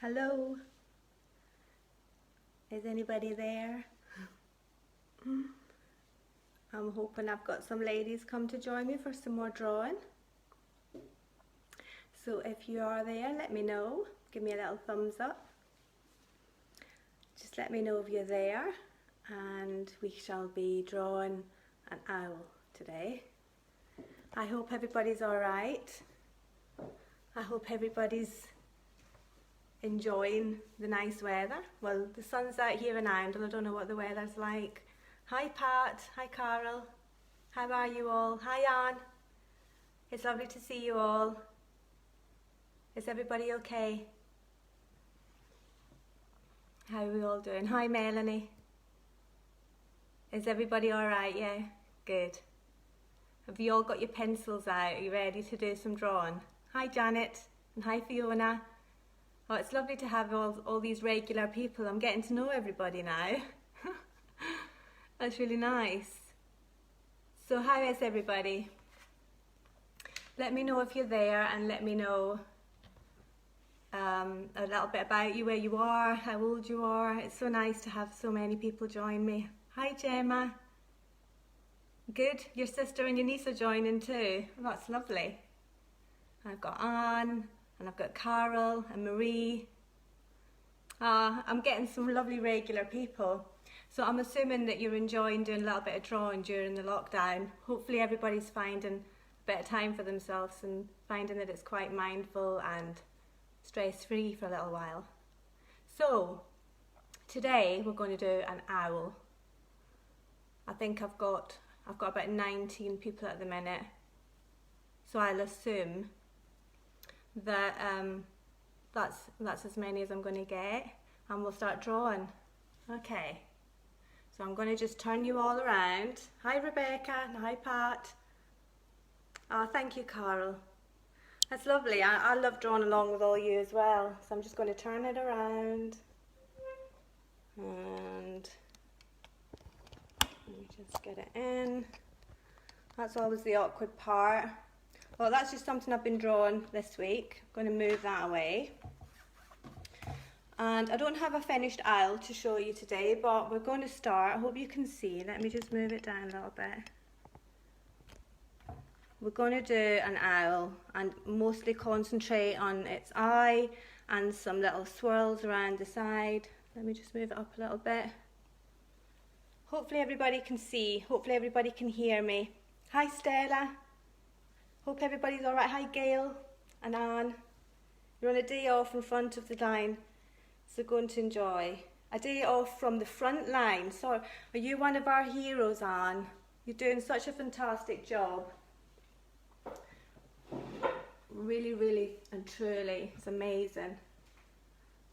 Hello? Is anybody there? I'm hoping I've got some ladies come to join me for some more drawing. So if you are there, let me know. Give me a little thumbs up. Just let me know if you're there, and we shall be drawing an owl today. I hope everybody's alright. I hope everybody's enjoying the nice weather. Well, the sun's out here in Ireland. I don't know what the weather's like. Hi Pat, hi Carol, how are you all? Hi Anne, it's lovely to see you all. Is everybody okay? How are we all doing? Hi Melanie. Is everybody alright? Yeah, good. Have you all got your pencils out? Are you ready to do some drawing? Hi Janet, and hi Fiona. Oh, it's lovely to have all these regular people. I'm getting to know everybody now. That's really nice. So how is everybody? Let me know if you're there, and let me know a little bit about you, where you are, how old you are. It's so nice to have so many people join me. Hi Gemma. Good, your sister and your niece are joining too. Oh, that's lovely. I've got Anne, and I've got Carol and Marie. I'm getting some lovely regular people. So I'm assuming that you're enjoying doing a little bit of drawing during the lockdown. Hopefully everybody's finding a bit of time for themselves and finding that it's quite mindful and stress-free for a little while. So today we're going to do an owl. I think I've got about 19 people at the minute. So I'll assume that that's as many as I'm going to get, and we'll start drawing. Okay. So I'm going to just turn you all around. Hi Rebecca, and hi Pat. Oh, thank you Carol. That's lovely. I love drawing along with all you as well. So I'm just going to turn it around. And let me just get it in. That's always the awkward part. Well, that's just something I've been drawing this week. I'm going to move that away. And I don't have a finished owl to show you today, but we're going to start. I hope you can see. Let me just move it down a little bit. We're going to do an owl and mostly concentrate on its eye and some little swirls around the side. Let me just move it up a little bit. Hopefully everybody can see. Hopefully everybody can hear me. Hi Stella. Hope everybody's all right. Hi Gail and Anne. You're on a day off in front of the line. So going to enjoy a day off from the front line. So are you one of our heroes, Anne? You're doing such a fantastic job. Really, really and truly, it's amazing.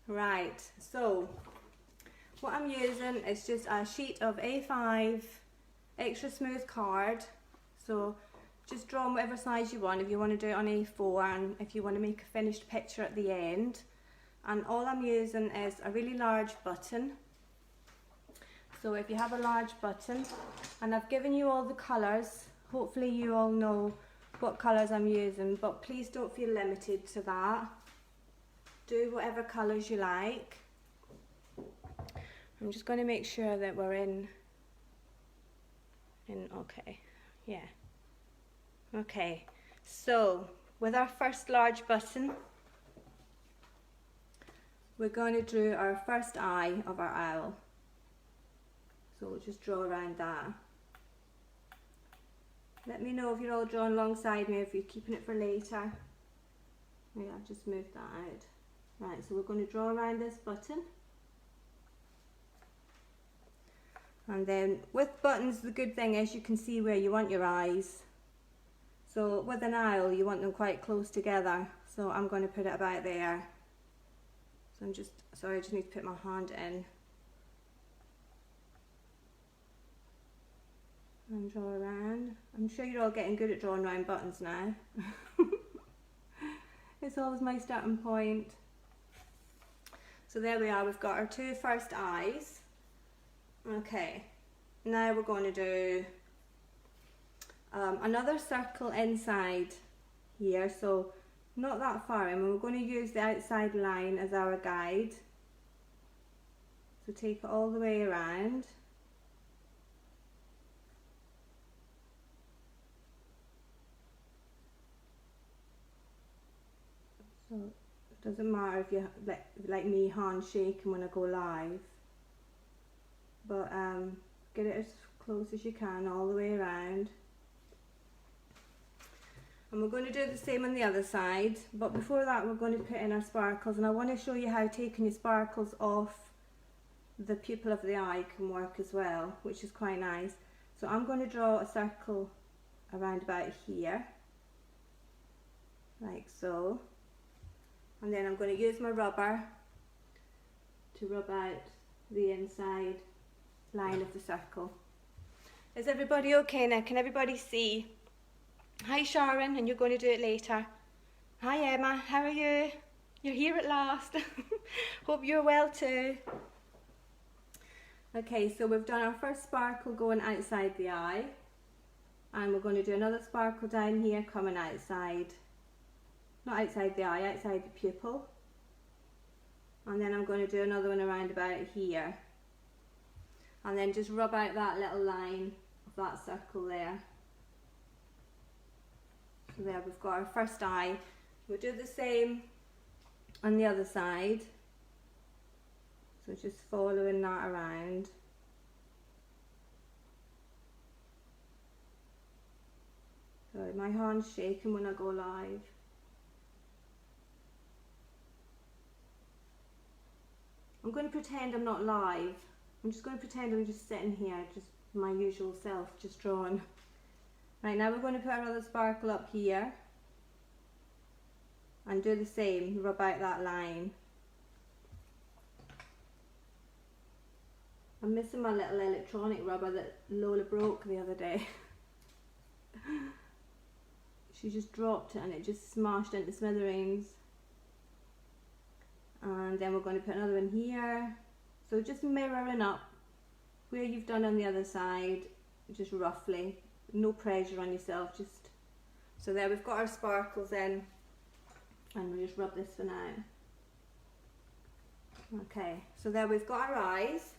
Right, so what I'm using is just a sheet of A5 extra smooth card. So just draw on whatever size you want. If you want to do it on A4, and if you want to make a finished picture at the end. And all I'm using is a really large button. So if you have a large button, and I've given you all the colours, hopefully you all know what colours I'm using, but please don't feel limited to that. Do whatever colours you like. I'm just going to make sure that we're in okay, yeah. Okay, so with our first large button, we're going to draw our first eye of our owl. So we'll just draw around that. Let me know if you're all drawing alongside me, if you're keeping it for later. Yeah, I've just moved that out. Right, so we're going to draw around this button. And then with buttons, the good thing is you can see where you want your eyes. So with an owl, you want them quite close together. So I'm going to put it about there. So I'm just, sorry, I just need to put my hand in. And draw around. I'm sure you're all getting good at drawing round buttons now. It's always my starting point. So there we are, we've got our two first eyes. Okay, now we're going to do another circle inside here. So not that far in, and we're going to use the outside line as our guide. So take it all the way around. So it doesn't matter if you like me hands shaking when I go live, but get it as close as you can all the way around. And we're going to do the same on the other side, but before that we're going to put in our sparkles, and I want to show you how taking your sparkles off the pupil of the eye can work as well, which is quite nice. So I'm going to draw a circle around about here, like so, and then I'm going to use my rubber to rub out the inside line of the circle. Is everybody okay now? Can everybody see? Hi Sharon, and you're going to do it later. Hi Emma, how are you? You're here at last. Hope you're well too. Okay, so we've done our first sparkle going outside the eye, and we're going to do another sparkle down here coming outside, not outside the eye, outside the pupil, and then I'm going to do another one around about here, and then just rub out that little line of that circle there. So there we've got our first eye. We'll do the same on the other side. So just following that around. Sorry, my hand's shaking when I go live. I'm going to pretend I'm not live. I'm just going to pretend I'm just sitting here, just my usual self, just drawing. Right, now we're going to put our other sparkle up here and do the same, rub out that line. I'm missing my little electronic rubber that Lola broke the other day. She just dropped it and it just smashed into smithereens. And then we're going to put another one here. So just mirroring up where you've done on the other side, just roughly. No pressure on yourself, just so there we've got our sparkles in, and we'll just rub this one out. Okay, so there we've got our eyes.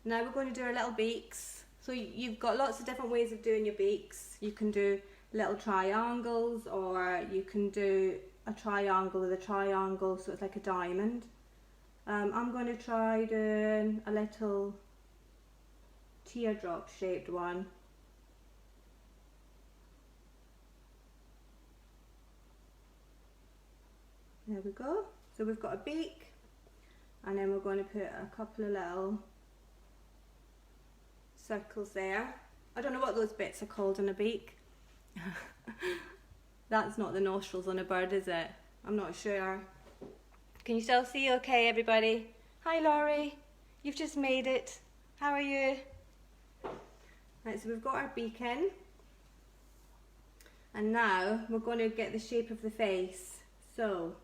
Now we're going to do our little beaks. So you've got lots of different ways of doing your beaks. You can do little triangles, or you can do a triangle with a triangle so it's like a diamond. I'm going to try doing a little teardrop shaped one. There we go. So we've got a beak, and then we're going to put a couple of little circles there. I don't know what those bits are called on a beak. That's not the nostrils on a bird, is it? I'm not sure. Can you still see okay, everybody? Hi Laurie, you've just made it. How are you? Right, so we've got our beak in, and now we're going to get the shape of the face. So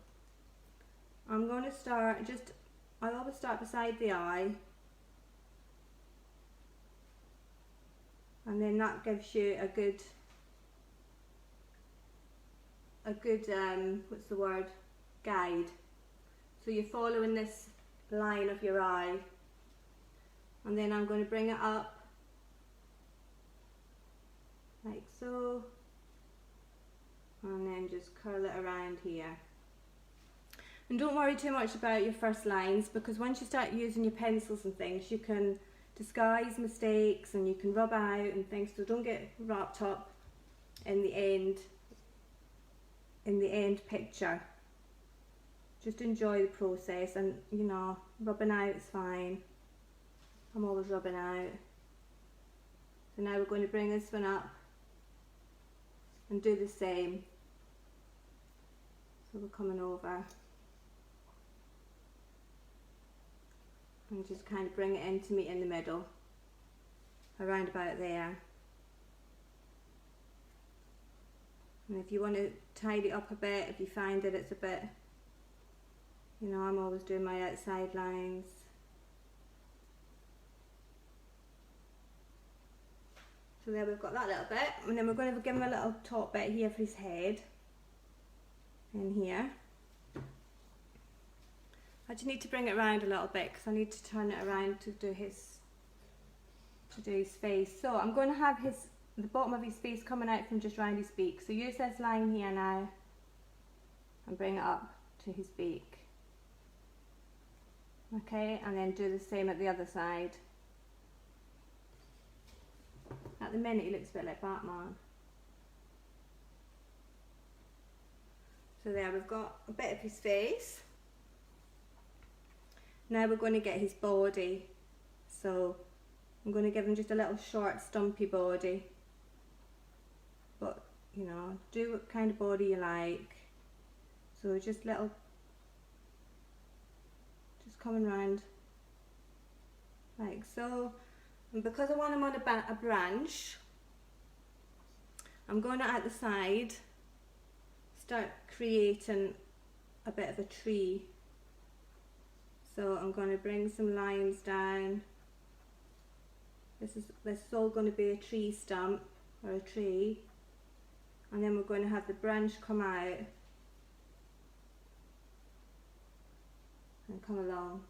I'm going to start I always start beside the eye, and then that gives you a good what's the word, guide. So you're following this line of your eye, and then I'm going to bring it up like so, and then just curl it around here. And don't worry too much about your first lines, because once you start using your pencils and things, you can disguise mistakes and you can rub out and things, so don't get wrapped up in the end picture. Just enjoy the process, and you know, rubbing out is fine. I'm always rubbing out. So now we're going to bring this one up and do the same. So we're coming over and just kind of bring it in to meet in the middle, around about there. And if you want to tidy up a bit, if you find that it's a bit, you know, I'm always doing my outside lines. So there we've got that little bit, and then we're going to give him a little top bit here for his head. in here. I just need to bring it around a little bit because I need to turn it around to do his face. So I'm going to have the bottom of his face coming out from just round his beak. So use this line here now and bring it up to his beak. Okay, and then do the same at the other side. At the minute he looks a bit like Batman. So there we've got a bit of his face. Now we're going to get his body. So I'm going to give him just a little short stumpy body. But you know, do what kind of body you like. So just coming round like so. And because I want him on a branch, I'm going to at the side start creating a bit of a tree. So I'm going to bring some lines down. This is all going to be a tree stump or a tree, and then we're going to have the branch come out and come along,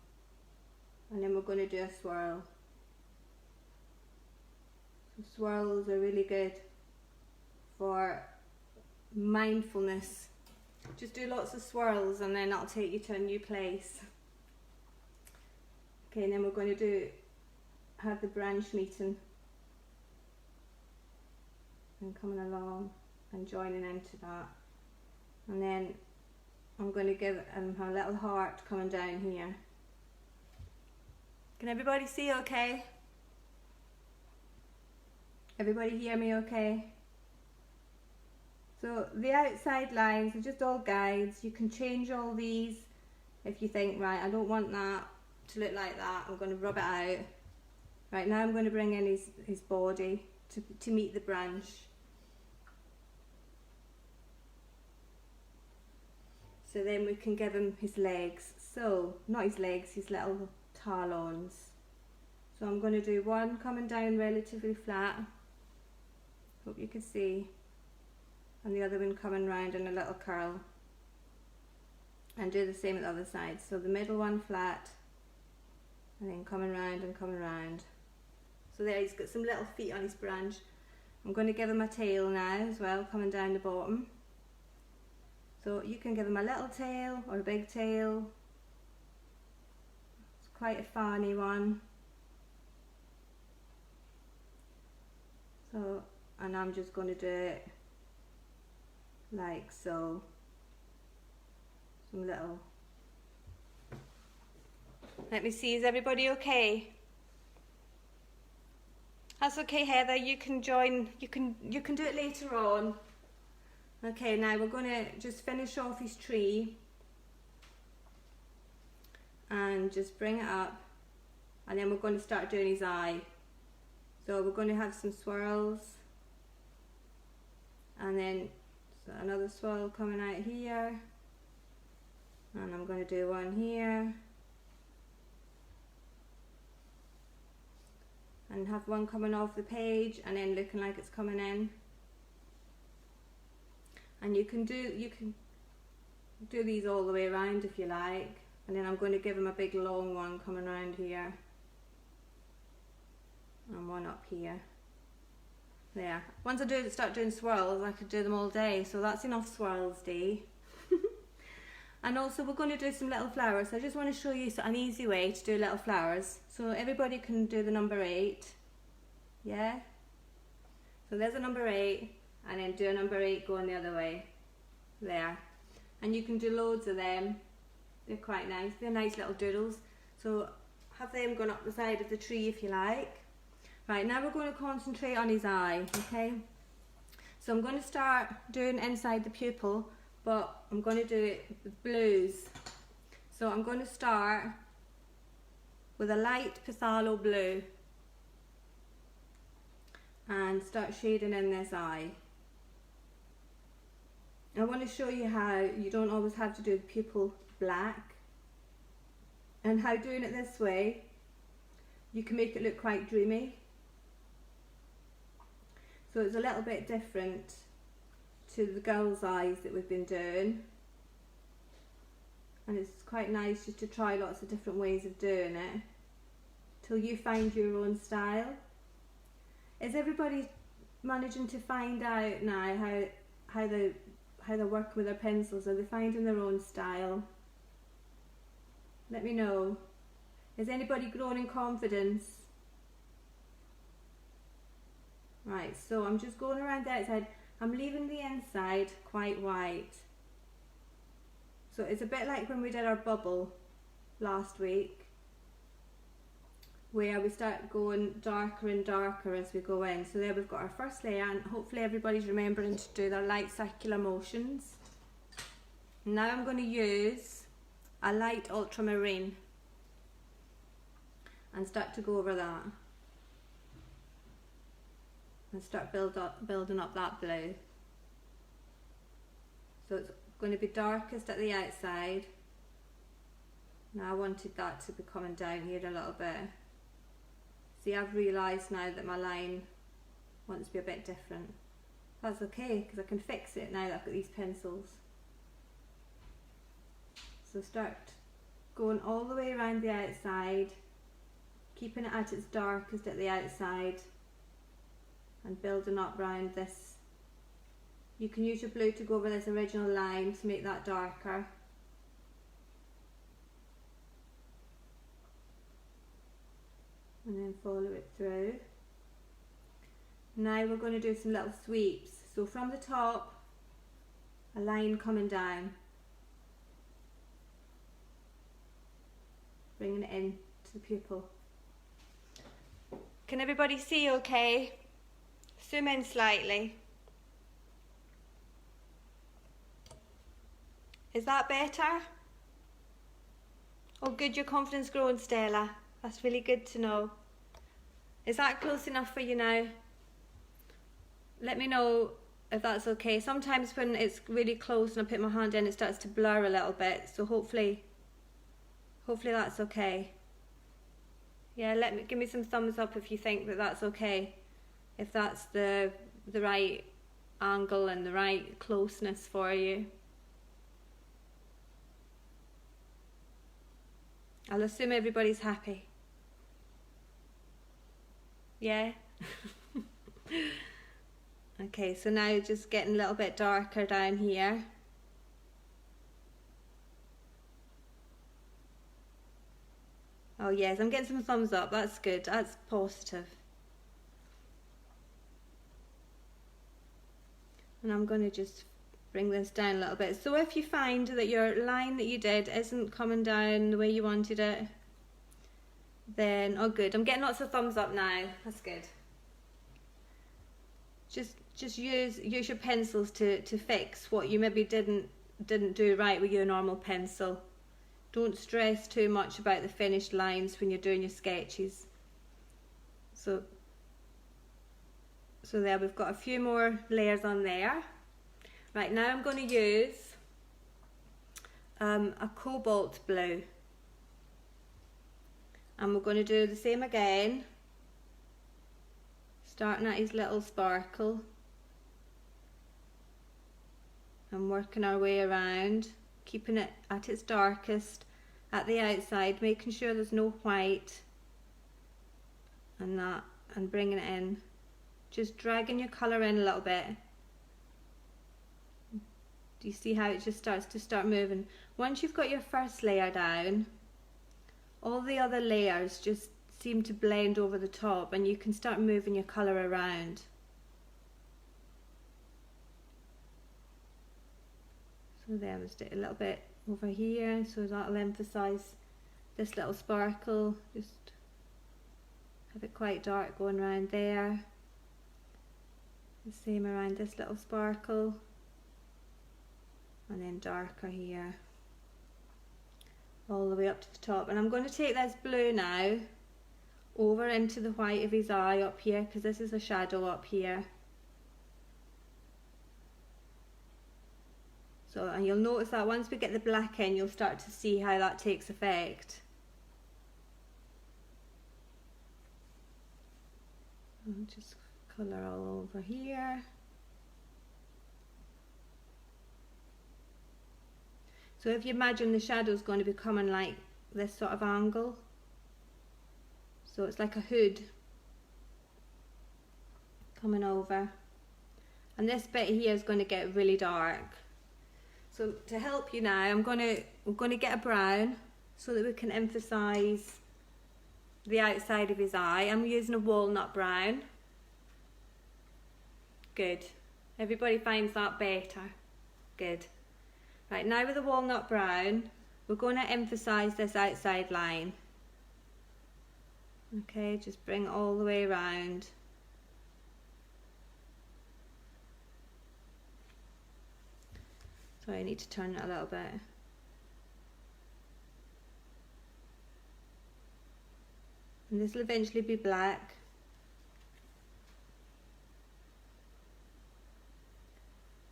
and then we're going to do a swirl. So swirls are really good for mindfulness. Just do lots of swirls and then that'll take you to a new place. Okay, and then we're going to have the branch meeting and coming along and joining into that, and then I'm going to give him a little heart coming down here. Can everybody see okay? Everybody hear me okay? So the outside lines are just all guides. You can change all these if you think, right, I don't want that to look like that, I'm going to rub it out. Right, now I'm going to bring in his body to meet the branch. So then we can give him his legs. So, not his legs, his little talons. So I'm going to do one coming down relatively flat. Hope you can see. And the other one coming round in a little curl. And do the same at the other side. So the middle one flat, and then coming round and coming round. So there, he's got some little feet on his branch. I'm going to give him a tail now as well, coming down the bottom. So you can give him a little tail or a big tail. It's quite a funny one. So, and I'm just going to do it like so. Some little. Let me see, is everybody okay? That's okay, Heather, you can join, you can do it later on. Okay, now we're going to just finish off his tree and just bring it up, and then we're going to start doing his eye. So we're going to have some swirls, and then another swirl coming out here, and I'm going to do one here, and have one coming off the page and then looking like it's coming in. And you can do these all the way around if you like, and then I'm going to give him a big long one coming around here and one up here. There. Once I start doing swirls, I could do them all day, so that's enough swirls day. And also we're going to do some little flowers. So I just want to show you an easy way to do little flowers. So everybody can do the number 8. Yeah? So there's a number 8, and then do a number 8 going the other way. There. And you can do loads of them. They're quite nice. They're nice little doodles. So have them going up the side of the tree if you like. Right, now we're going to concentrate on his eye, okay? So I'm going to start doing inside the pupil, but I'm going to do it with blues. So I'm going to start with a light phthalo blue and start shading in this eye. I want to show you how you don't always have to do the pupil black, and how doing it this way you can make it look quite dreamy. So it's a little bit different to the girl's eyes that we've been doing. and it's quite nice just to try lots of different ways of doing it till you find your own style. Is everybody managing to find out now how they're working with their pencils? Are they finding their own style? Let me know. Is anybody growing in confidence? Right, so I'm just going around the outside. I'm leaving the inside quite white. So it's a bit like when we did our bubble last week, where we start going darker and darker as we go in. So there we've got our first layer, and hopefully everybody's remembering to do their light circular motions. Now I'm going to use a light ultramarine and start to go over that and start building up that blue. So it's going to be darkest at the outside. Now I wanted that to be coming down here a little bit. See, I've realised now that my line wants to be a bit different. That's okay, because I can fix it now that I've got these pencils. So start going all the way around the outside, keeping it at its darkest at the outside and building up round this. You can use your blue to go over this original line to make that darker. And then follow it through. Now we're going to do some little sweeps. So from the top, a line coming down, bringing it in to the pupil. Can everybody see okay? Zoom in slightly. Is that better? Oh good, your confidence growing, Stella. That's really good to know. Is that close enough for you now? Let me know if that's okay. Sometimes when it's really close and I put my hand in, it starts to blur a little bit. So hopefully that's okay. Yeah, give me some thumbs up if you think that that's okay. If that's the right angle and the right closeness for you. I'll assume everybody's happy. Yeah? Okay, so now just getting a little bit darker down here. Oh yes, I'm getting some thumbs up, that's good, that's positive. And I'm going to just bring this down a little bit. So if you find that your line that you did isn't coming down the way you wanted it, then, oh good, I'm getting lots of thumbs up now, that's good. Just use your pencils to fix what you maybe didn't do right with your normal pencil. Don't stress too much about the finished lines when you're doing your sketches. So there we've got a few more layers on there. Right, now I'm going to use a cobalt blue. And we're going to do the same again. Starting at his little sparkle. And working our way around. Keeping it at its darkest at the outside. Making sure there's no white. And that. And bringing it in. Just dragging your colour in a little bit. Do you see how it just starts to moving? Once you've got your first layer down, all the other layers just seem to blend over the top and you can start moving your colour around. So there, we'll stick a little bit over here, so that'll emphasise this little sparkle. Just have it quite dark going around there. The same around this little sparkle. And then darker here. All the way up to the top. And I'm going to take this blue now over into the white of his eye up here, because this is a shadow up here. So, and you'll notice that once we get the black in, you'll start to see how that takes effect. I'll just colour all over here. So if you imagine the shadow's going to be coming like this sort of angle, so it's like a hood coming over, and this bit here is going to get really dark. So to help you now, we're going to get a brown so that we can emphasise the outside of his eye. I'm using a walnut brown. Good. Everybody finds that better. Good. Right, now with the walnut brown, we're going to emphasise this outside line. Okay, just bring it all the way around. Sorry, I need to turn it a little bit. And this will eventually be black.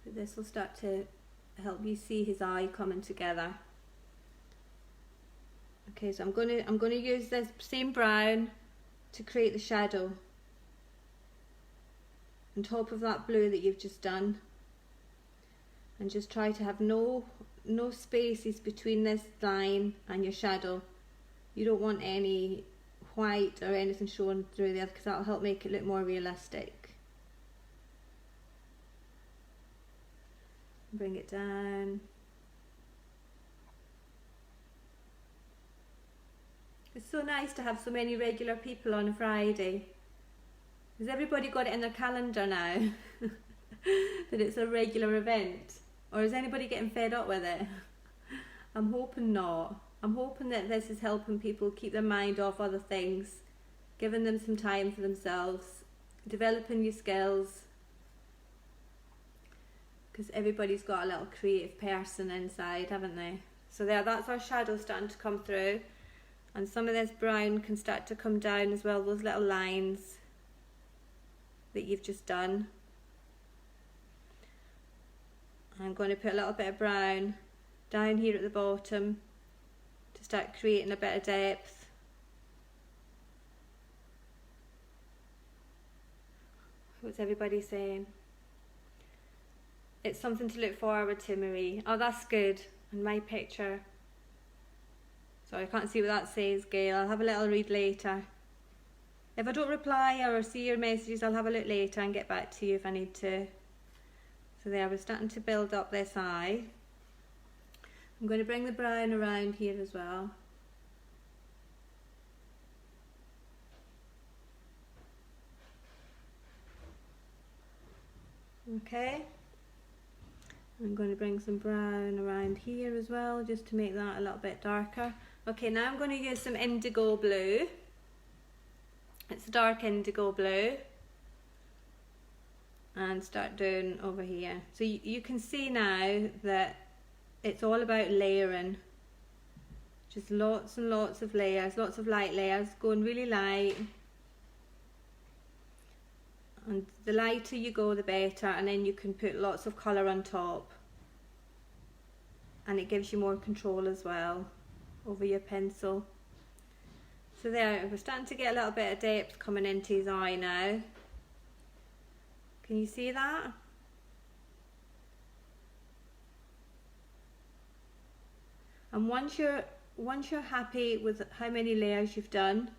But this will start to help you see his eye coming together. Okay, so I'm gonna use this same brown to create the shadow on top of that blue that you've just done. And just try to have no spaces between this line and your shadow. You don't want any white or anything showing through there, because that'll help make it look more realistic. Bring it down. It's so nice to have so many regular people on a Friday. Has everybody got it in their calendar now that it's a regular event? Or is anybody getting fed up with it? I'm hoping not. I'm hoping that this is helping people keep their mind off other things, giving them some time for themselves, developing your skills, because everybody's got a little creative person inside, haven't they? So there, that's our shadow starting to come through, and some of this brown can start to come down as well, those little lines that you've just done. I'm going to put a little bit of brown down here at the bottom to start creating a bit of depth. What's everybody saying? It's something to look forward to, Marie. Oh, that's good. And my picture. Sorry, I can't see what that says, Gail. I'll have a little read later. If I don't reply or see your messages, I'll have a look later and get back to you if I need to. So there, we're starting to build up this eye. I'm going to bring the brown around here as well. Okay. I'm going to bring some brown around here as well, just to make that a little bit darker. Okay, now I'm going to use some indigo blue. It's a dark indigo blue. And start doing over here. So you can see now that it's all about layering. Just lots and lots of layers, lots of light layers, going really light. And the lighter you go, the better, and then you can put lots of colour on top. And it gives you more control as well over your pencil. So there, we're starting to get a little bit of depth coming into his eye now. Can you see that? And once you're happy with how many layers you've done,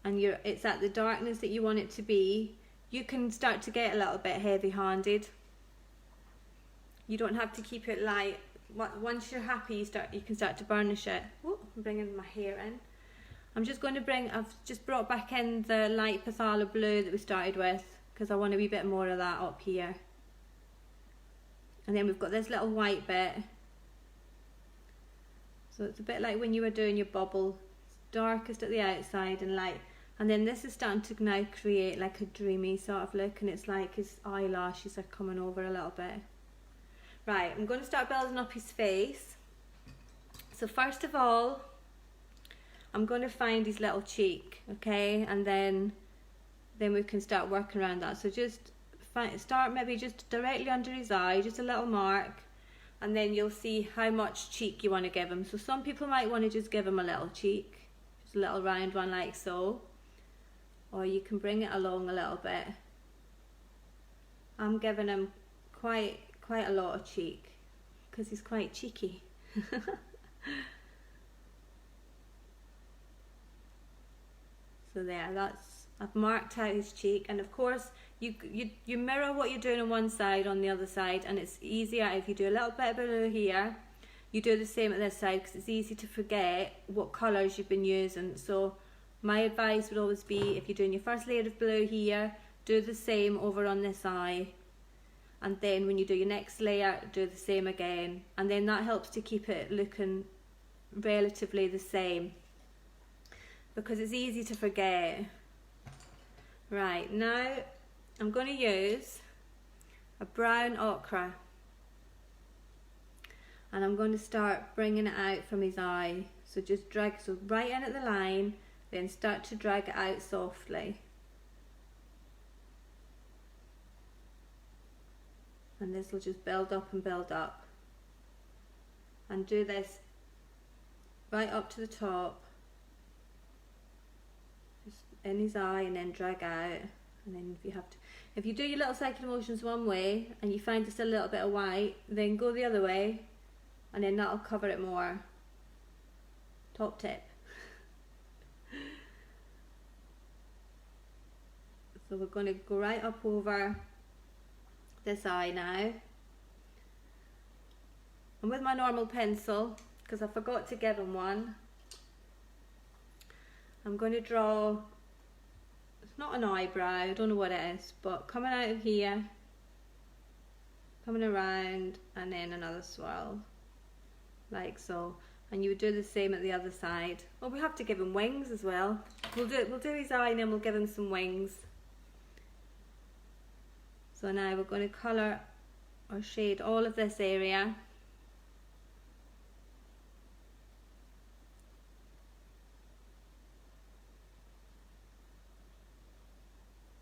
and it's at the darkness that you want it to be, you can start to get a little bit heavy-handed. You don't have to keep it light. Once you're happy, you can start to burnish it. Oh, I'm bringing my hair in. I've just brought back in the light Pathala blue that we started with, because I want a wee bit more of that up here. And then we've got this little white bit. So it's a bit like when you were doing your bubble. It's darkest at the outside and light. And then this is starting to now create like a dreamy sort of look, and it's like his eyelashes are coming over a little bit. Right, I'm going to start building up his face. So first of all, I'm going to find his little cheek, okay? And then we can start working around that. So just start maybe just directly under his eye, just a little mark, and then you'll see how much cheek you want to give him. So some people might want to just give him a little cheek, just a little round one like so, or you can bring it along a little bit. I'm giving him quite a lot of cheek because he's quite cheeky. So there, I've marked out his cheek, and of course you mirror what you're doing on one side on the other side, and it's easier if you do a little bit of blue here, you do the same at this side, because it's easy to forget what colours you've been using. So my advice would always be, if you're doing your first layer of blue here, do the same over on this eye, and then when you do your next layer, do the same again, and then that helps to keep it looking relatively the same, because it's easy to forget. Right, now I'm going to use a brown ochre, and I'm going to start bringing it out from his eye. So just drag, so right in at the line, then start to drag it out softly. And this will just build up and build up. And do this right up to the top, just in his eye, and then drag out. And then if you do your little circular motions one way and you find just a little bit of white, then go the other way, and then that'll cover it more. Top tip. So we're going to go right up over this eye now. And with my normal pencil, because I forgot to give him one, I'm going to draw, it's not an eyebrow, I don't know what it is, but coming out of here, coming around, and then another swirl, like so. And you would do the same at the other side. Well, we have to give him wings as well. We'll do his eye, and then we'll give him some wings. So now we're going to colour or shade all of this area.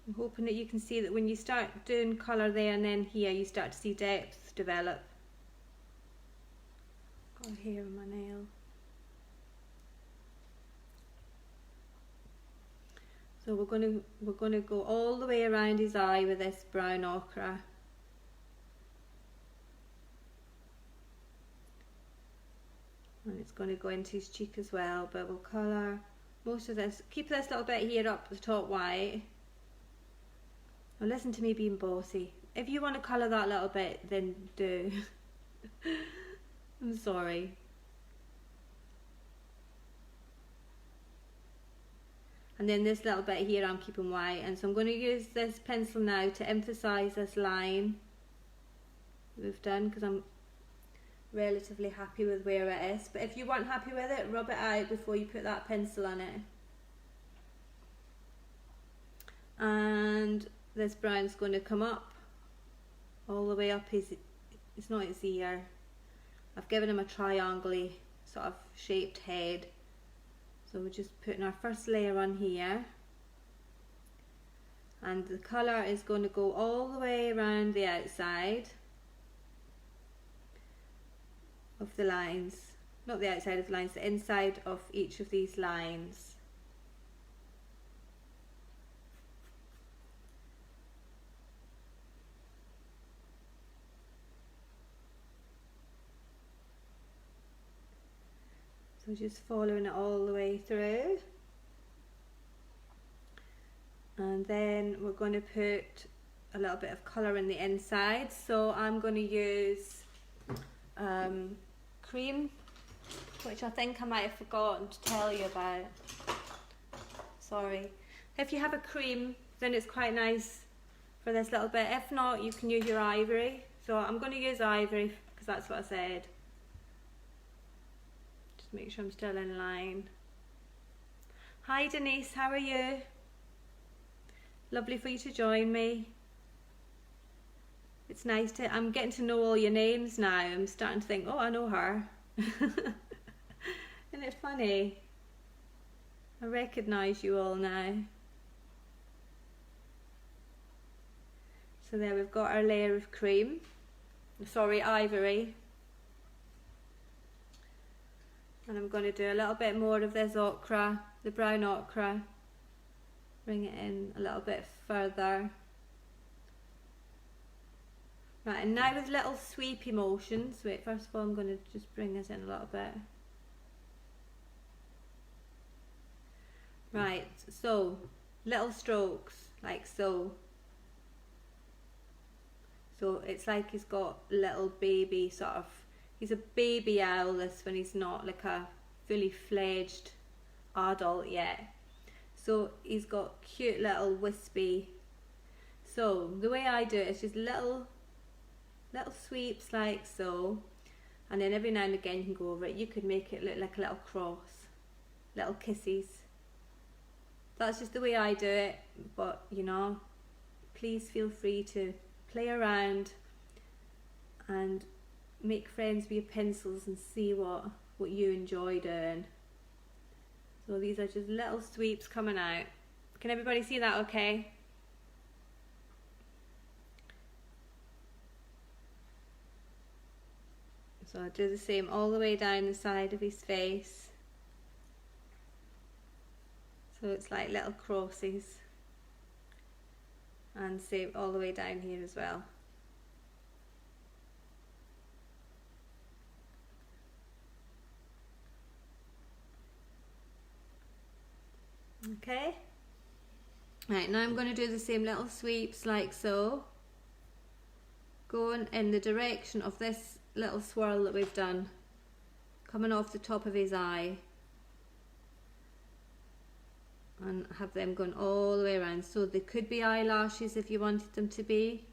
I'm hoping that you can see that when you start doing colour there and then here, you start to see depth develop. Got a hair on my nail. So we're going to go all the way around his eye with this brown ochre. And it's going to go into his cheek as well, but we'll colour most of this. Keep this little bit here up the top white. Now listen to me being bossy. If you want to colour that little bit, then do. I'm sorry. And then this little bit here I'm keeping white, and so I'm going to use this pencil now to emphasise this line we've done, because I'm relatively happy with where it is. But if you weren't happy with it, rub it out before you put that pencil on it. And this brown's going to come up all the way up his, it's not his ear, I've given him a triangle sort of shaped head. So we're just putting our first layer on here, and the colour is going to go all the way around the outside of the lines, not the outside of the lines, the inside of each of these lines. So just following it all the way through, and then we're going to put a little bit of colour in the inside. So I'm going to use cream, which I think I might have forgotten to tell you about. Sorry. If you have a cream, then it's quite nice for this little bit. If not, you can use your ivory. So I'm going to use ivory because that's what I said. Make sure I'm still in line. Hi Denise, how are you? Lovely for you to join me. It's nice to, I'm getting to know all your names now. I'm starting to think, oh, I know her. Isn't it funny? I recognise you all now. So there we've got our layer of cream. Sorry, ivory. And I'm going to do a little bit more of this ochre, the brown ochre. Bring it in a little bit further. Right, and now with little sweepy motions. Wait, first of all I'm going to just bring this in a little bit. Right, so little strokes like so. So it's like he's got little baby sort of, he's a baby owl this when he's not like a fully fledged adult yet. So he's got cute little wispy. So the way I do it is just little sweeps like so, and then every now and again you can go over it. You could make it look like a little cross, little kisses. That's just the way I do it, but you know, please feel free to play around and make friends with your pencils and see what you enjoy doing. So these are just little sweeps coming out. Can everybody see that okay? So I'll do the same all the way down the side of his face. So it's like little crosses. And same all the way down here as well. Okay. Right, now I'm going to do the same little sweeps like so, going in the direction of this little swirl that we've done, coming off the top of his eye, and have them going all the way around. So they could be eyelashes if you wanted them to be,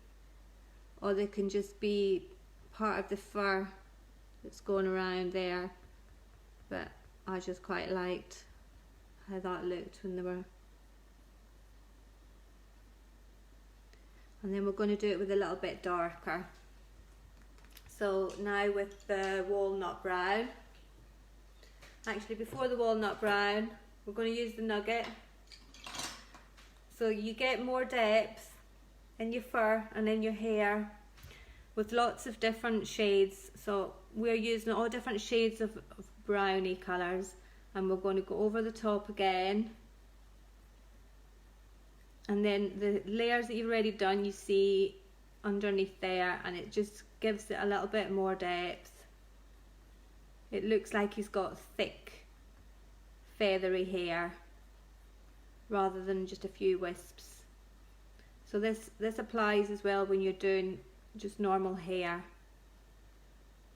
or they can just be part of the fur that's going around there, but I just quite liked how that looked when they were. And then we're going to do it with a little bit darker. So now with the walnut brown, actually before the walnut brown, we're going to use the nugget. So you get more depth in your fur and in your hair with lots of different shades. So we're using all different shades of browny colours, and we're going to go over the top again. And then the layers that you've already done, you see underneath there, and it just gives it a little bit more depth. It looks like he's got thick, feathery hair rather than just a few wisps. So this applies as well when you're doing just normal hair.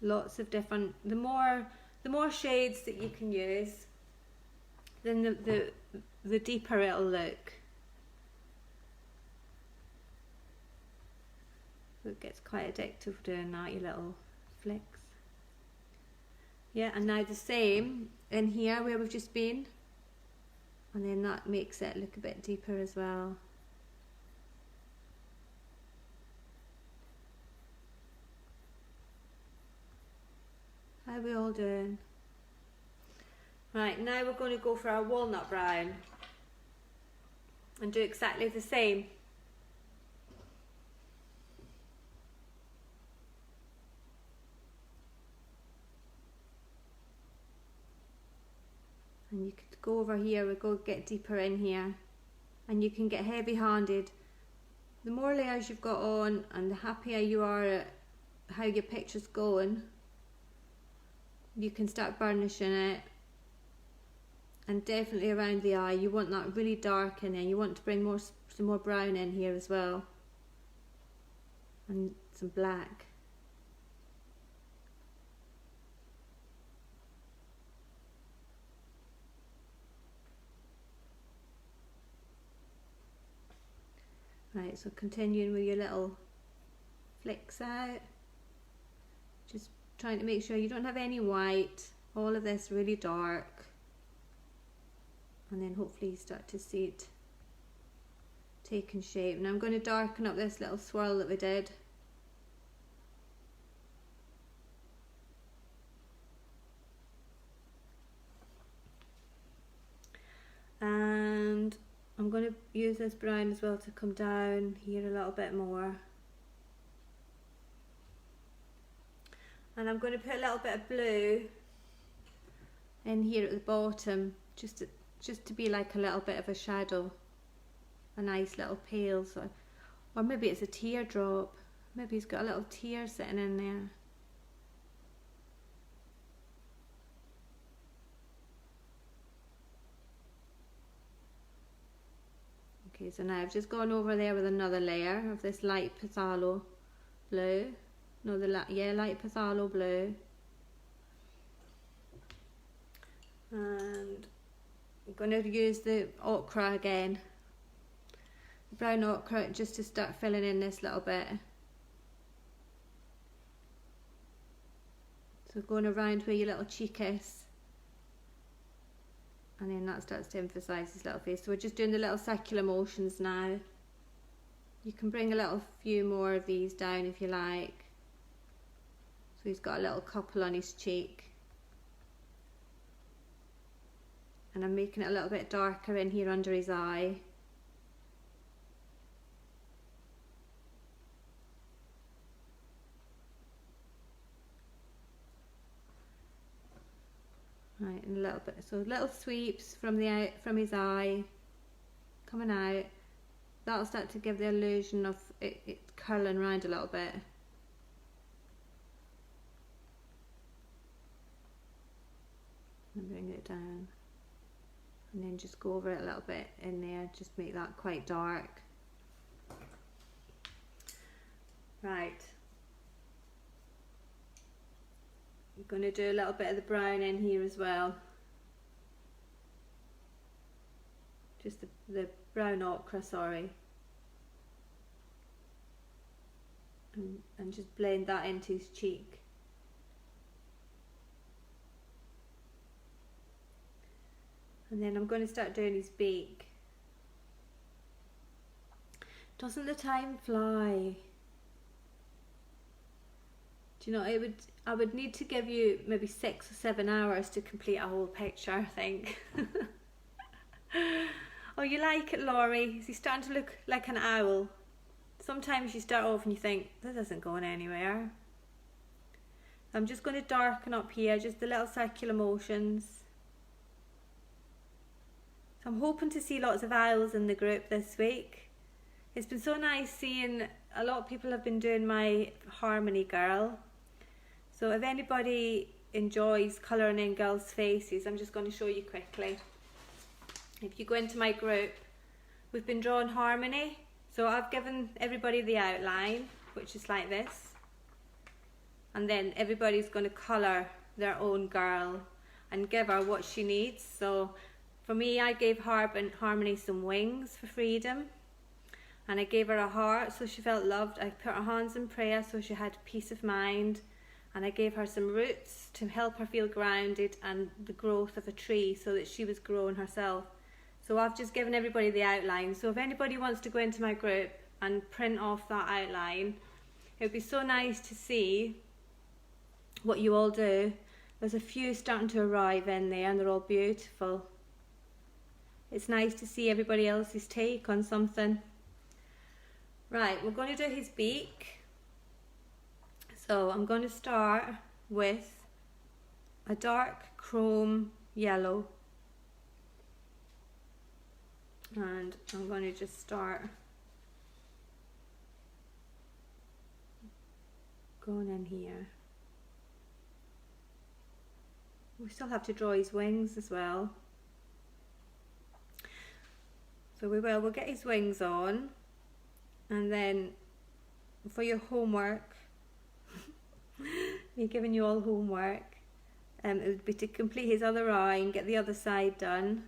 Lots of different, the more shades that you can use, then the deeper it'll look. So it gets quite addictive doing that, your little flicks. Yeah, and now the same in here where we've just been, and then that makes it look a bit deeper as well. How are we all doing? Right, now we're going to go for our walnut brown and do exactly the same. And you could go over here, we'll go get deeper in here, and you can get heavy handed. The more layers you've got on and the happier you are at how your picture's going, you can start burnishing it. And definitely around the eye, you want that really dark in there. You want to bring some more brown in here as well, and some black. Right, so continuing with your little flicks out, just trying to make sure you don't have any white, all of this really dark, and then hopefully you start to see it taking shape. Now I'm going to darken up this little swirl that we did. And I'm going to use this brown as well to come down here a little bit more. And I'm going to put a little bit of blue in here at the bottom, just to be like a little bit of a shadow, a nice little pale, so, or maybe it's a teardrop. Maybe he's got a little tear sitting in there. Okay, so now I've just gone over there with another layer of this light phthalo blue. No, light phthalo blue. And I'm going to use the ochre again. The brown ochre, just to start filling in this little bit. So going around where your little cheek is. And then that starts to emphasise his little face. So we're just doing the little circular motions now. You can bring a few more of these down if you like. So he's got a little couple on his cheek. And I'm making it a little bit darker in here under his eye. Right, and a little bit, so little sweeps from his eye, coming out. That'll start to give the illusion of it curling around a little bit. And bring it down. And then just go over it a little bit in there, just make that quite dark. Right. I'm going to do a little bit of the brown in here as well. Just the brown ochre, sorry. And just blend that into his cheek. And then I'm going to start doing his beak. Doesn't the time fly? Do you know, I would need to give you maybe 6 or 7 hours to complete a whole picture, I think. Oh, you like it, Laurie? Is he starting to look like an owl? Sometimes you start off and you think, this isn't going anywhere. I'm just going to darken up here, just the little circular motions. So I'm hoping to see lots of owls in the group this week. It's been so nice seeing a lot of people have been doing my Harmony Girl. So if anybody enjoys colouring in girls' faces, I'm just going to show you quickly. If you go into my group, we've been drawing Harmony. So I've given everybody the outline, which is like this. And then everybody's going to colour their own girl and give her what she needs. So for me, I gave Harmony some wings for freedom. And I gave her a heart so she felt loved. I put her hands in prayer so she had peace of mind. And I gave her some roots to help her feel grounded and the growth of a tree so that she was growing herself. So I've just given everybody the outline. So if anybody wants to go into my group and print off that outline, it would be so nice to see what you all do. There's a few starting to arrive in there and they're all beautiful. It's nice to see everybody else's take on something. Right, we're going to do his beak. So I'm going to start with a dark chrome yellow. And I'm going to just start going in here. We still have to draw his wings as well. So we'll get his wings on, and then for your homework, me giving you all homework, it would be to complete his other eye and get the other side done.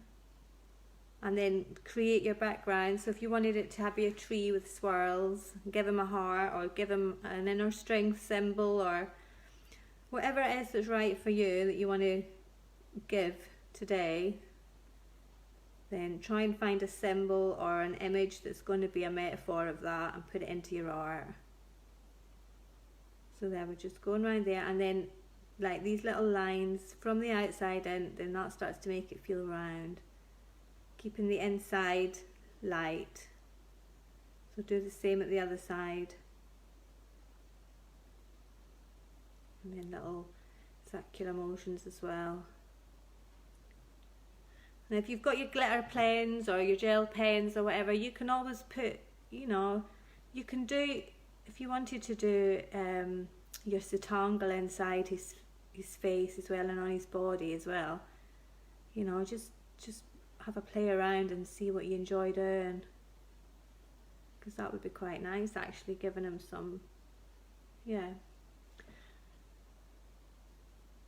And then create your background. So if you wanted it to have a tree with swirls, give him a heart, or give him an inner strength symbol, or whatever it is that's right for you that you want to give today, then try and find a symbol or an image that's going to be a metaphor of that and put it into your art. So there, we're just going around there, and then like these little lines from the outside in, then that starts to make it feel round. Keeping the inside light. So do the same at the other side. And then little circular motions as well. And if you've got your glitter pens or your gel pens or whatever, you can always put, you know, you can do if you wanted to do your Satangle inside his face as well and on his body as well, you know, just have a play around and see what you enjoy doing, because that would be quite nice, actually, giving him some, yeah.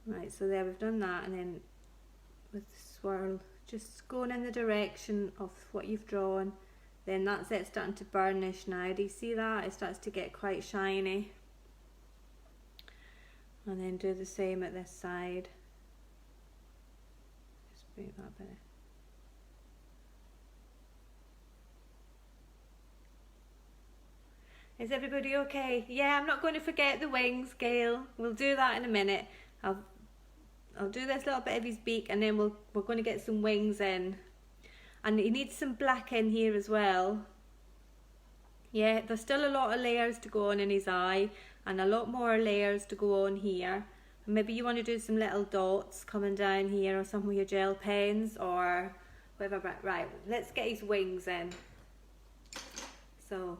Right, so there we've done that, and then with the swirl, just going in the direction of what you've drawn. Then that's it, starting to burnish now. Do you see that? It starts to get quite shiny. And then do the same at this side. Just make that better. Is everybody okay? Yeah, I'm not going to forget the wings, Gail. We'll do that in a minute. I'll do this little bit of his beak, and then we're going to get some wings in. And he needs some black in here as well. Yeah, there's still a lot of layers to go on in his eye, and a lot more layers to go on here. And maybe you want to do some little dots coming down here or something with your gel pens or whatever. Right, let's get his wings in. So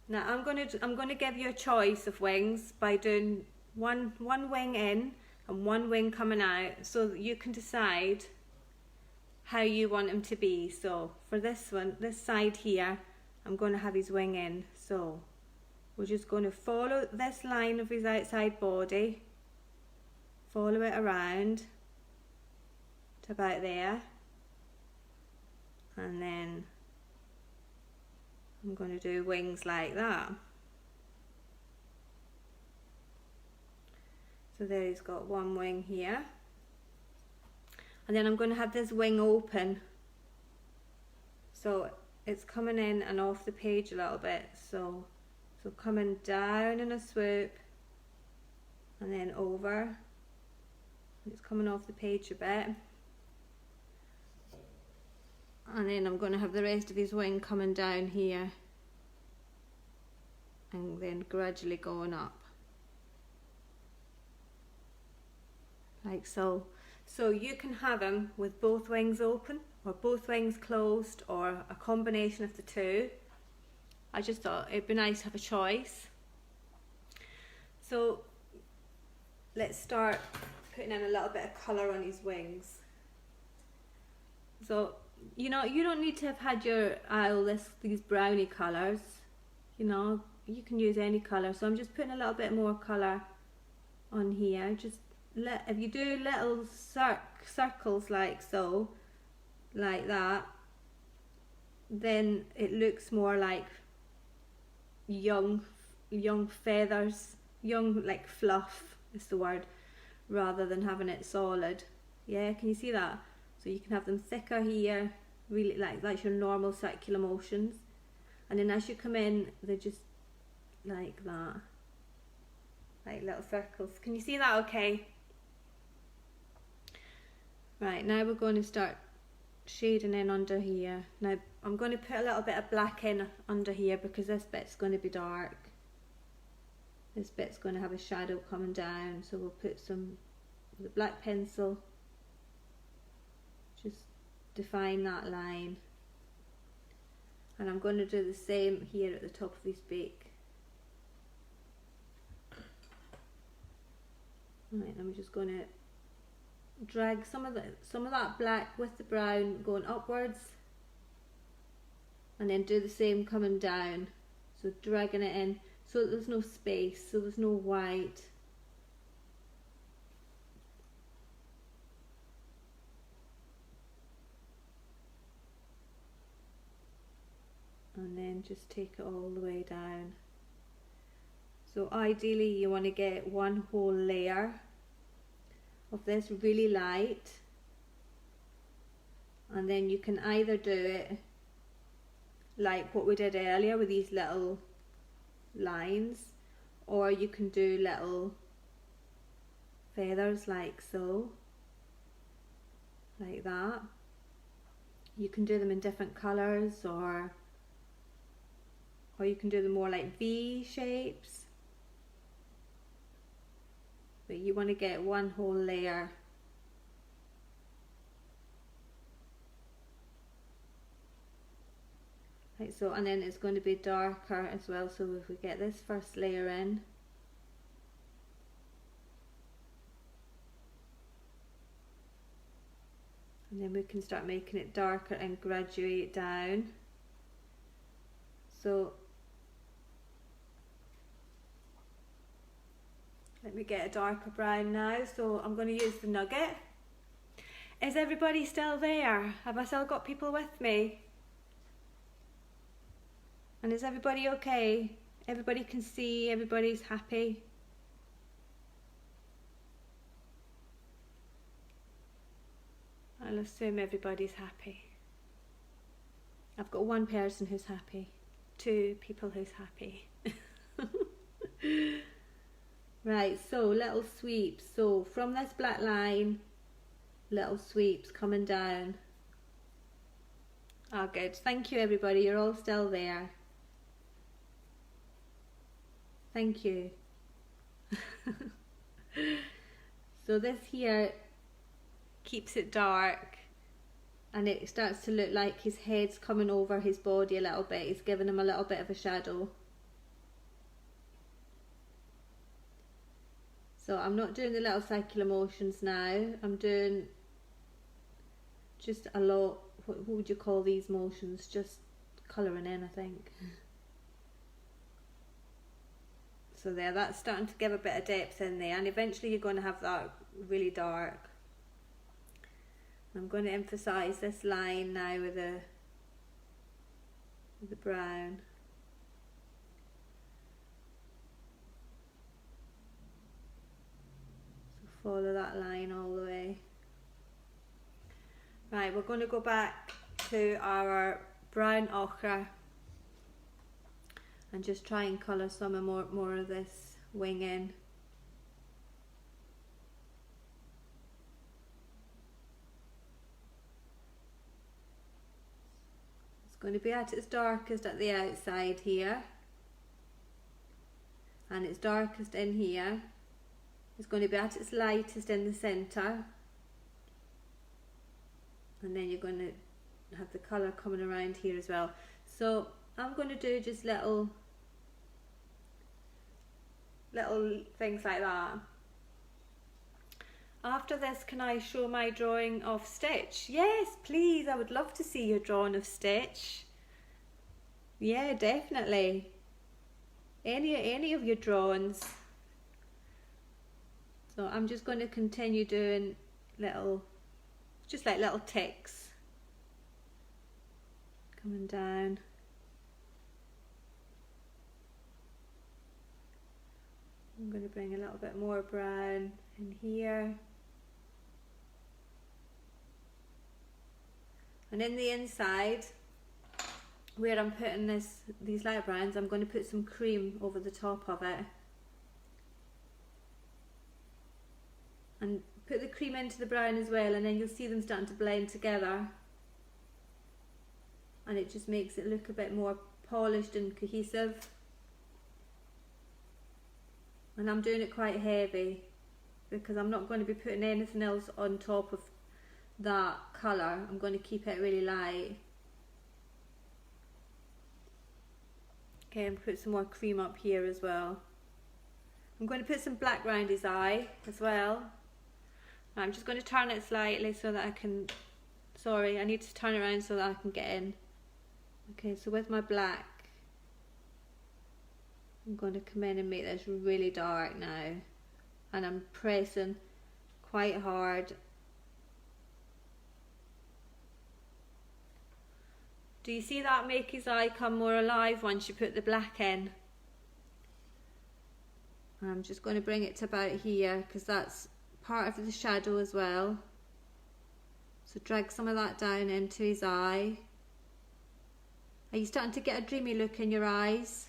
now I'm going to give you a choice of wings by doing one wing in and one wing coming out, so that you can decide how you want him to be. So for this one, this side here, I'm going to have his wing in. So we're just going to follow this line of his outside body, follow it around to about there, and then I'm going to do wings like that. So there he's got one wing here. And then I'm going to have this wing open, so it's coming in and off the page a little bit, so coming down in a swoop and then over, it's coming off the page a bit, and then I'm going to have the rest of his wing coming down here and then gradually going up like so. So you can have him with both wings open or both wings closed or a combination of the two. I just thought it'd be nice to have a choice. So let's start putting in a little bit of colour on his wings. So, you know, you don't need to have had your these brownie colours, you know, you can use any colour. So I'm just putting a little bit more colour on here. If you do little circles like so, like that, then it looks more like young feathers, young, like fluff is the word, rather than having it solid. Yeah, can you see that? So you can have them thicker here, really like your normal circular motions, and then as you come in, they're just like that, like little circles. Can you see that okay? Right, now we're going to start shading in under here. Now I'm going to put a little bit of black in under here because this bit's going to be dark. This bit's going to have a shadow coming down, so we'll put some with a black pencil, just define that line. And I'm going to do the same here at the top of his beak. Right, I'm just going to drag some of that black with the brown going upwards, and then do the same coming down, so dragging it in so that there's no space, so there's no white. And then just take it all the way down. So ideally you want to get one whole layer of this really light, and then you can either do it like what we did earlier with these little lines, or you can do little feathers like so, like that. You can do them in different colours, or you can do them more like V shapes. But you want to get one whole layer. Right, So, and then it's going to be darker as well, so if we get this first layer in, and then we can start making it darker and graduate down. So let me get a darker brown now. So I'm going to use the nugget. Is everybody still there? Have I still got people with me? And is everybody okay? Everybody can see, everybody's happy. I'll assume everybody's happy. I've got one person who's happy, 2 people who's happy. Right, so little sweeps. So from this black line, little sweeps coming down. Oh, good. Thank you, everybody. You're all still there. Thank you. So this here keeps it dark, and it starts to look like his head's coming over his body a little bit. It's giving him a little bit of a shadow. So I'm not doing the little circular motions now. I'm doing just a lot, what would you call these motions? Just colouring in, I think. So there, that's starting to give a bit of depth in there, and eventually you're going to have that really dark. I'm going to emphasise this line now with the brown. So follow that line all the way. Right, we're going to go back to our brown ochre and just try and colour some more of this wing in. It's going to be at its darkest at the outside here, and its darkest in here. It's going to be at its lightest in the centre, and then you're going to have the colour coming around here as well. So I'm going to do just little things like that. After this, can I show my drawing of Stitch? Yes, please, I would love to see your drawing of Stitch. Yeah, definitely. Any of your drawings. So I'm just going to continue doing just like little ticks coming down. I'm going to bring a little bit more brown in here. And in the inside, where I'm putting these light browns, I'm going to put some cream over the top of it. And put the cream into the brown as well, and then you'll see them starting to blend together. And it just makes it look a bit more polished and cohesive. And I'm doing it quite heavy because I'm not going to be putting anything else on top of that colour. I'm going to keep it really light. Okay, and put some more cream up here as well. I'm going to put some black round his eye as well. I'm just going to turn it slightly so that I can, sorry, I need to turn it around so that I can get in. Okay, so with my black, I'm going to come in and make this really dark now, and I'm pressing quite hard. Do you see that make his eye come more alive once you put the black in? And I'm just going to bring it to about here because that's part of the shadow as well. So drag some of that down into his eye. Are you starting to get a dreamy look in your eyes?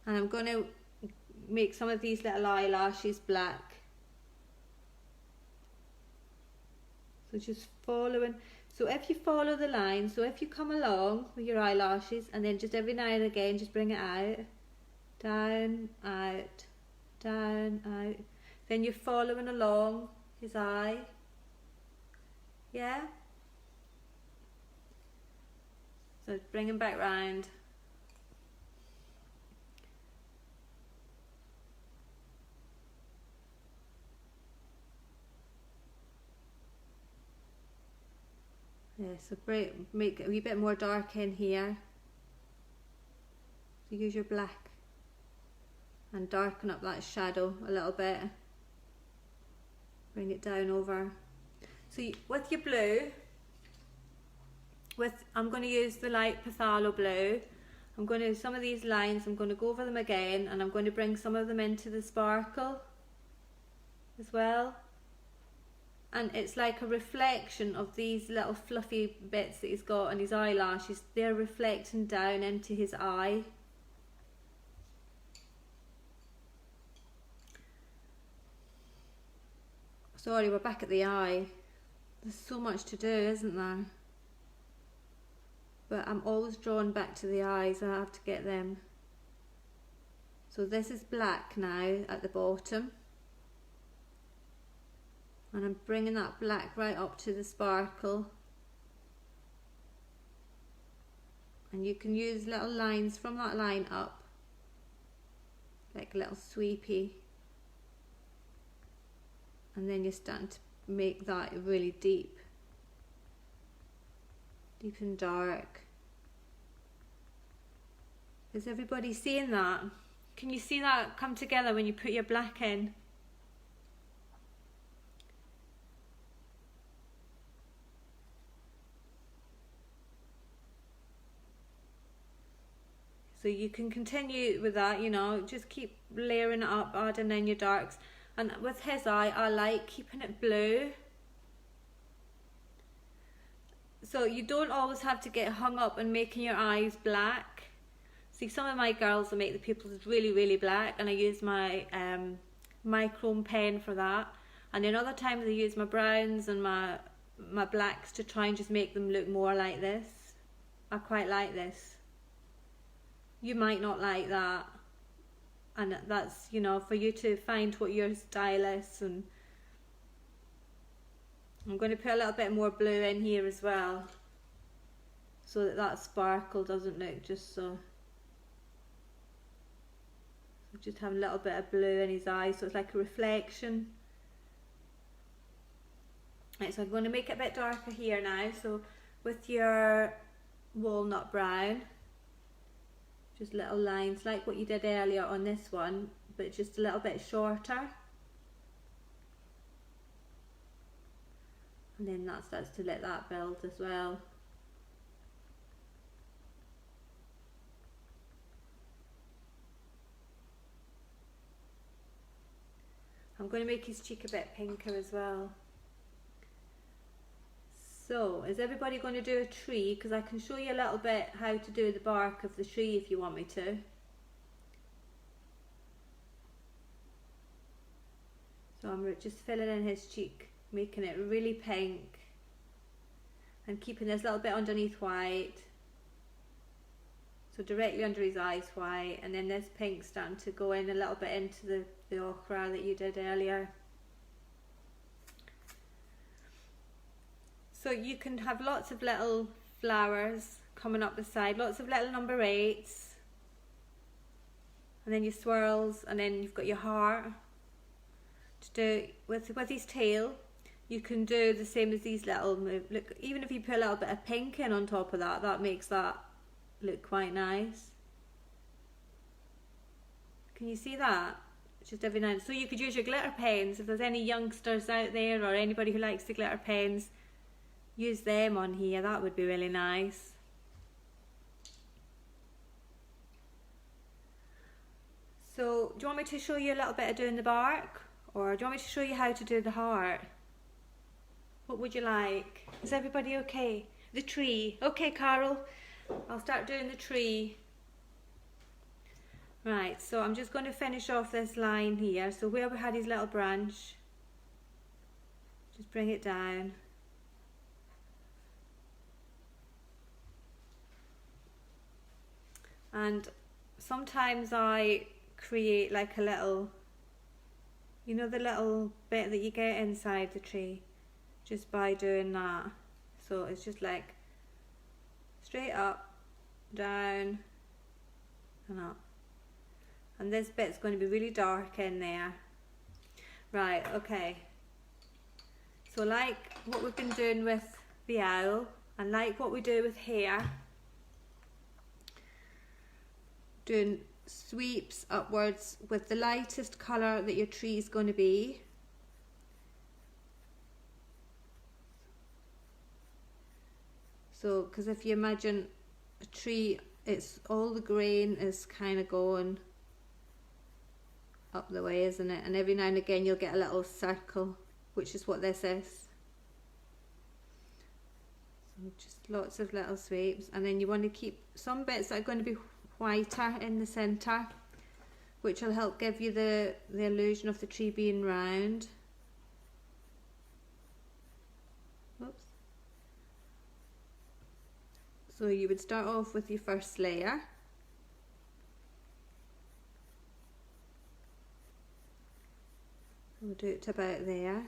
And I'm going to make some of these little eyelashes black. So just following. So if you follow the line, so if you come along with your eyelashes and then just every now and again just bring it out, down, out, down, out. Then you're following along his eye. Yeah? So bring him back round. Yeah, so make a wee bit more dark in here. So use your black and darken up that shadow a little bit. Bring it down over. So with your blue, I'm going to use the light phthalo blue. I'm going to, some of these lines, I'm going to go over them again, and I'm going to bring some of them into the sparkle as well. And it's like a reflection of these little fluffy bits that he's got on his eyelashes. They're reflecting down into his eye. Sorry, we're back at the eye. There's so much to do, isn't there? But I'm always drawn back to the eyes. I have to get them. So this is black now at the bottom. And I'm bringing that black right up to the sparkle. And you can use little lines from that line up, like a little sweepy. And then you're starting to make that really deep. Deep and dark. Is everybody seeing that? Can you see that come together when you put your black in? So you can continue with that, you know, just keep layering it up, adding in your darks. And with his eye, I like keeping it blue. So you don't always have to get hung up on making your eyes black. See, some of my girls will make the pupils really, really black, and I use my microme pen for that. And then other times I use my browns and my blacks to try and just make them look more like this. I quite like this. You might not like that. And that's, you know, for you to find what your style is. And I'm going to put a little bit more blue in here as well, so that that sparkle doesn't look just so. Just have a little bit of blue in his eyes, so it's like a reflection. Right, so I'm going to make it a bit darker here now. So with your walnut brown, just little lines like what you did earlier on this one, but just a little bit shorter. And then that starts to let that build as well. I'm going to make his cheek a bit pinker as well. So, is everybody going to do a tree? Because I can show you a little bit how to do the bark of the tree if you want me to. So I'm just filling in his cheek, making it really pink, and keeping this little bit underneath white. So directly under his eyes white, and then this pink starting to go in a little bit into the ochre that you did earlier. So you can have lots of little flowers coming up the side, lots of little number 8s, and then your swirls, and then you've got your heart. To do with his tail, you can do the same as these little look. Even if you put a little bit of pink in on top of that, that makes that look quite nice. Can you see that? It's just every now and then. So you could use your glitter pens if there's any youngsters out there or anybody who likes the glitter pens. Use them on here, that would be really nice. So do you want me to show you a little bit of doing the bark, or do you want me to show you how to do the heart? What would you like? Is everybody okay? The tree. Okay, Carol, I'll start doing the tree. Right, so I'm just going to finish off this line here. So where we had his little branch, just bring it down. And sometimes I create like a little, you know, the little bit that you get inside the tree. just by doing that. So it's just like straight up, down and up. And this bit's going to be really dark in there. Right, okay. So like what we've been doing with the owl, and like what we do with hair, doing sweeps upwards with the lightest colour that your tree is going to be. So, because if you imagine a tree, it's all the grain is kind of going up the way, isn't it? And every now and again you'll get a little circle, which is what this is. So just lots of little sweeps, and then you want to keep some bits that are going to be whiter in the centre, which will help give you the illusion of the tree being round. Oops. So you would start off with your first layer. We'll do it to about there.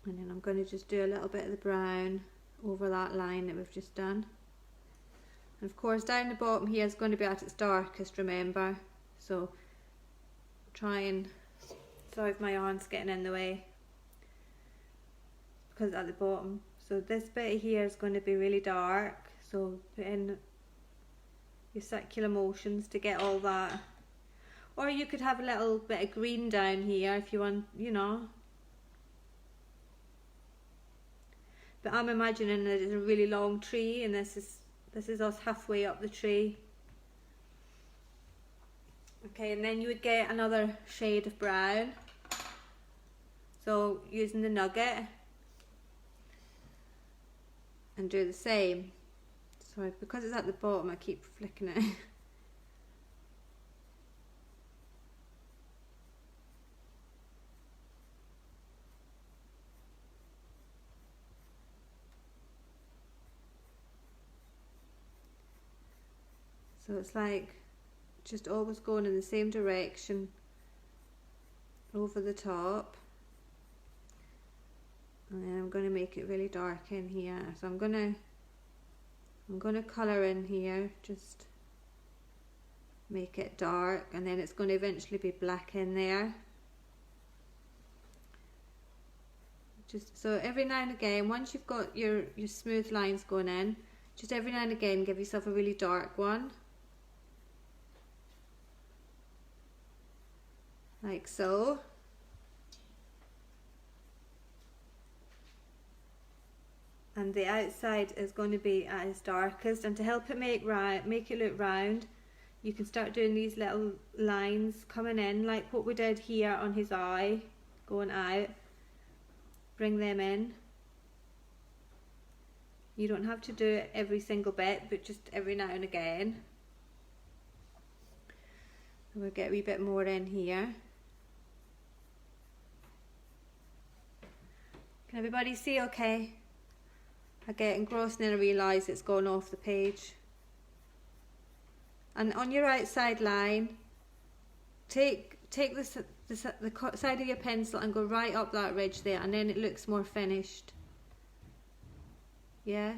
And then I'm going to just do a little bit of the brown over that line that we've just done. And of course down the bottom here is going to be at its darkest, remember. So try and, sorry if my arm's getting in the way, because it's at the bottom. So this bit here is going to be really dark, so put in your circular motions to get all that. Or you could have a little bit of green down here if you want, you know. But I'm imagining that it's a really long tree, and this is us halfway up the tree. Okay, and then you would get another shade of brown. So using the nugget, and do the same. Sorry, because it's at the bottom I keep flicking it. So it's like just always going in the same direction over the top. And then I'm going to make it really dark in here. So I'm going to colour in here, just make it dark, and then it's going to eventually be black in there. Just so every now and again, once you've got your smooth lines going in, just every now and again give yourself a really dark one. Like so. And the outside is going to be at its darkest, and to help it make it look round, you can start doing these little lines coming in, like what we did here on his eye, going out. Bring them in. You don't have to do it every single bit, but just every now and again. And we'll get a wee bit more in here. Can everybody see okay? I get engrossed and then I realise it's gone off the page. And on your outside line, take the side of your pencil and go right up that ridge there, and then it looks more finished. Yeah?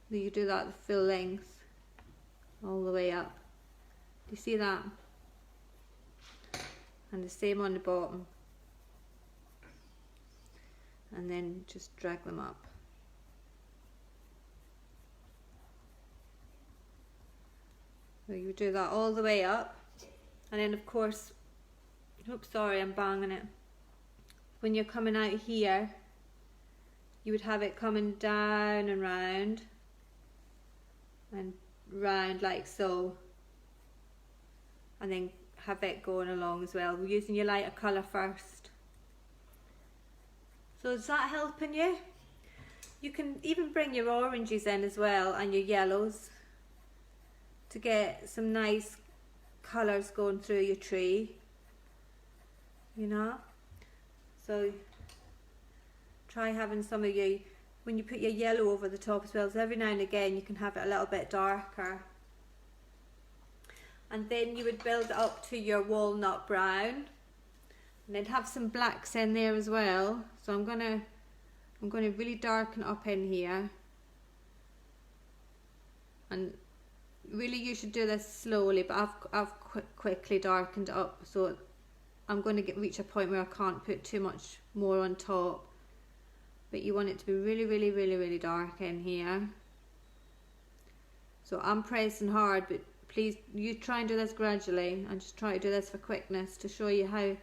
So you do that the full length, all the way up. Do you see that? And the same on the bottom. And then just drag them up. So you do that all the way up, and then of course, oops, sorry, I'm banging it. When you're coming out here, you would have it coming down and round like so, and then have it going along as well. We're using your lighter colour first. So is that helping you? You can even bring your oranges in as well, and your yellows, to get some nice colours going through your tree, you know. So try having some of your, when you put your yellow over the top as well, so every now and again you can have it a little bit darker. And then you would build up to your walnut brown. And then have some blacks in there as well. So I'm gonna really darken up in here. And really you should do this slowly, but I've quickly darkened it up, so I'm going to reach a point where I can't put too much more on top. But you want it to be really, really, really, really dark in here. So I'm pressing hard, but please, you try and do this gradually, and just try to do this for quickness to show you how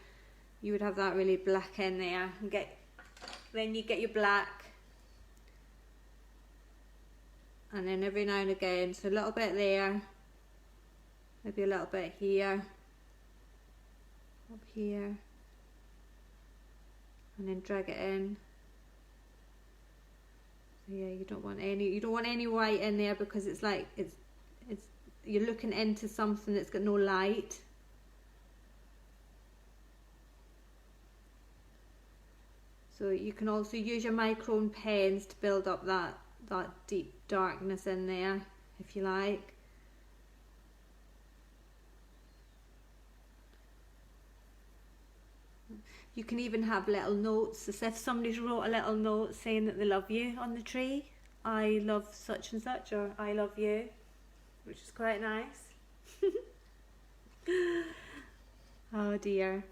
you would have that really black in there. And then you get your black, and then every now and again, so a little bit there, maybe a little bit here, up here, and then drag it in. So yeah, you don't want any white in there, because it's like you're looking into something that's got no light. So you can also use your micron pens to build up that deep darkness in there, if you like. You can even have little notes, as if somebody's wrote a little note saying that they love you on the tree. I love such and such, or I love you, which is quite nice. Oh dear.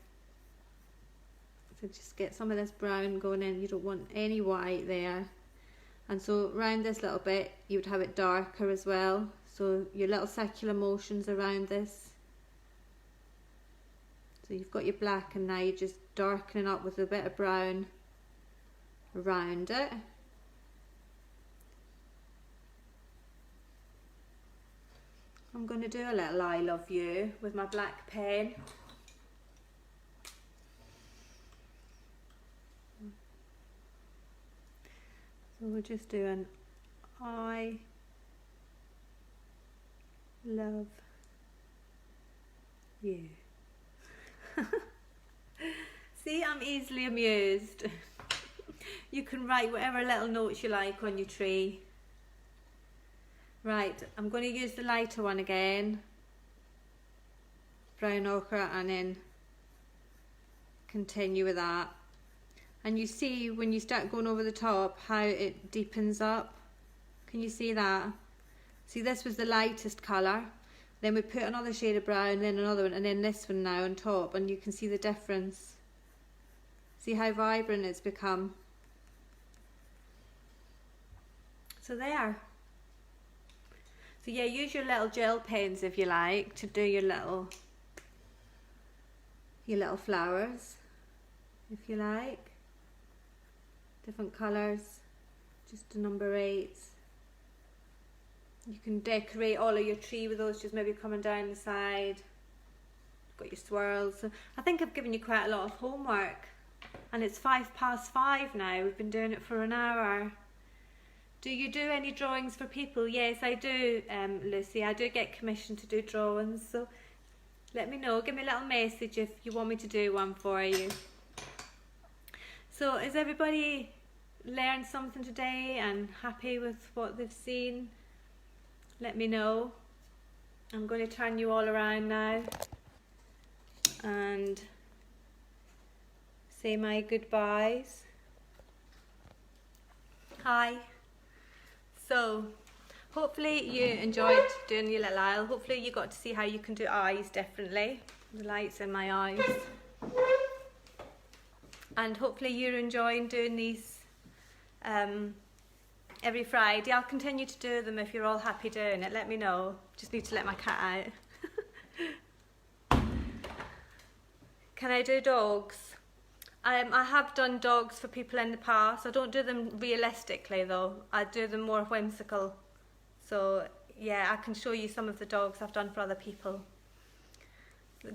So just get some of this brown going in. You don't want any white there. And so around this little bit, you would have it darker as well. So your little circular motions around this. So you've got your black, and now you're just darkening up with a bit of brown around it. I'm going to do a little I love you with my black pen. So we're just doing I love you. See, I'm easily amused. You can write whatever little notes you like on your tree. Right, I'm going to use the lighter one again, brown ochre, and then continue with that. And you see when you start going over the top how it deepens up. Can you see that? See, this was the lightest colour. Then we put another shade of brown, then another one, and then this one now on top, and you can see the difference. See how vibrant it's become. So there. So yeah, use your little gel pens if you like to do your little flowers, if you like. Different colours, just the number 8s. You can decorate all of your tree with those just maybe coming down the side. Got your swirls. So I think I've given you quite a lot of homework, and it's 5:05 now. We've been doing it for an hour. Do you do any drawings for people? Yes, I do, Lucy. I do get commissioned to do drawings, so let me know. Give me a little message if you want me to do one for you. So has everybody learned something today and happy with what they've seen? Let me know. I'm going to turn you all around now and say my goodbyes. Hi. So hopefully you enjoyed doing your little aisle. Hopefully you got to see how you can do eyes differently. The light's in my eyes. And hopefully you're enjoying doing these every Friday. I'll continue to do them if you're all happy doing it. Let me know. Just need to let my cat out. Can I do dogs? I have done dogs for people in the past. I don't do them realistically though. I do them more whimsical. So yeah, I can show you some of the dogs I've done for other people.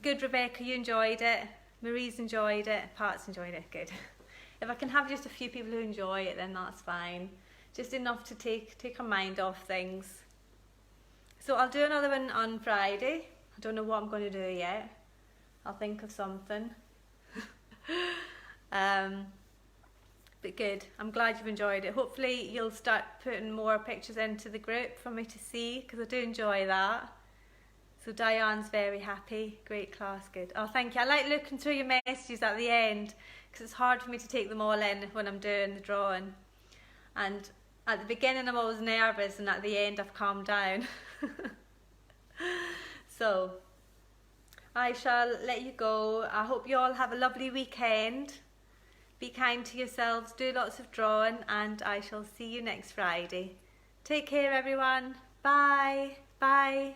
Good, Rebecca, you enjoyed it. Marie's enjoyed it. Pat's enjoyed it. Good. If I can have just a few people who enjoy it, then that's fine. Just enough to take our mind off things. So I'll do another one on Friday. I don't know what I'm going to do yet. I'll think of something. But good, I'm glad you've enjoyed it. Hopefully you'll start putting more pictures into the group for me to see, because I do enjoy that. So Diane's very happy. Great class, good. Oh, thank you. I like looking through your messages at the end because it's hard for me to take them all in when I'm doing the drawing. And at the beginning I'm always nervous, and at the end I've calmed down. So I shall let you go. I hope you all have a lovely weekend. Be kind to yourselves, do lots of drawing, and I shall see you next Friday. Take care everyone. Bye. Bye.